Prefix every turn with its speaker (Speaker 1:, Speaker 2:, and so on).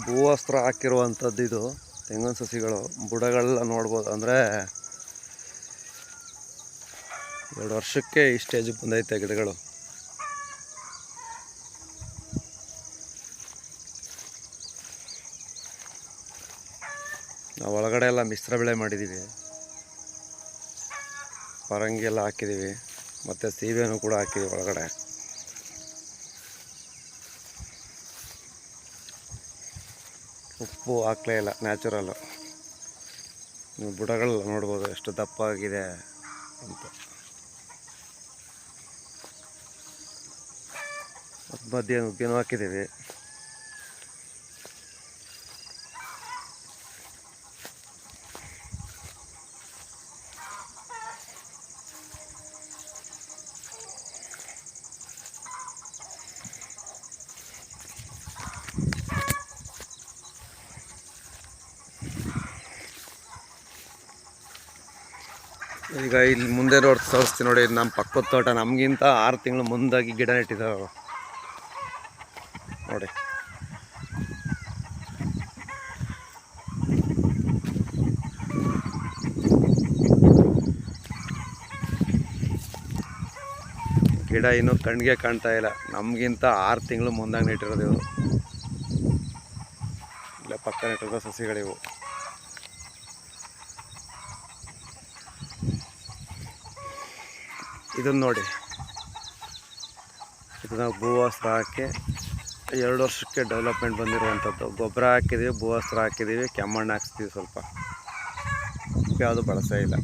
Speaker 1: ಭೂವಸ್ತ್ರ ಹಾಕಿರುವಂಥದ್ದು ಇದು ತೆಂಗಿನ ಸಸಿಗಳು. ಬುಡಗಳೆಲ್ಲ ನೋಡ್ಬೋದು. ಅಂದರೆ 2 ವರ್ಷಕ್ಕೆ ಈ ಸ್ಟೇಜಿಗೆ ಬಂದೈತೆ ಗಿಡಗಳು. ನಾವು ಒಳಗಡೆ ಎಲ್ಲ ಮಿಶ್ರ ಬೆಳೆ ಮಾಡಿದ್ದೀವಿ. ಪರಂಗಿ ಎಲ್ಲ ಹಾಕಿದ್ದೀವಿ, ಮತ್ತು ಸೀಬೆನೂ ಕೂಡ ಹಾಕಿದ್ದೀವಿ ಒಳಗಡೆ. ಉಪ್ಪು ಹಾಕ್ಲೇ ಇಲ್ಲ, ನ್ಯಾಚುರಲ್ಲು. ನೀವು ಬುಡಗಳೆಲ್ಲ ನೋಡ್ಬೋದು ಎಷ್ಟು ದಪ್ಪ ಆಗಿದೆ ಅಂತ. ಮಧ್ಯೆ ನುಗ್ಗೆನೂ ಹಾಕಿದ್ದೀವಿ. ಈಗ ಇಲ್ಲಿ ಮುಂದೆ ತೋರಿಸ್ತೀನಿ ನೋಡಿ. ನಮ್ಮ ಪಕ್ಕದ ತೋಟ ನಮಗಿಂತ 6 ತಿಂಗಳು ಮುಂದಾಗಿ ಗಿಡ ನೆಟ್ಟಿದ್ದಾವೆ ನೋಡಿ. ಗಿಡ ಇನ್ನೂ ಕಣ್ಣಿಗೆ ಕಾಣ್ತಾ ಇಲ್ಲ. ನಮಗಿಂತ 6 ತಿಂಗಳು ಮುಂದಾಗಿ ನೆಟ್ಟಿರೋದು ಇವು. ಇಲ್ಲ ಪಕ್ಕ ನೆಟ್ಟಿರೋ ಸಸಿಗಳಿವು. ಇದನ್ನು ನೋಡಿ, ಇದು ನಾವು ಭೂವಸ್ತ್ರ ಹಾಕಿ 2 ವರ್ಷಕ್ಕೆ ಡೆವಲಪ್ಮೆಂಟ್ ಬಂದಿರುವಂಥದ್ದು. ಗೊಬ್ಬರ ಹಾಕಿದ್ದೀವಿ, ಭೂವಸ್ತ್ರ ಹಾಕಿದ್ದೀವಿ, ಕೆಮ್ಮಣ್ಣು ಹಾಕ್ಸ್ತೀವಿ. ಸ್ವಲ್ಪ ಯಾವುದು ಬಳಸೇ ಇಲ್ಲ.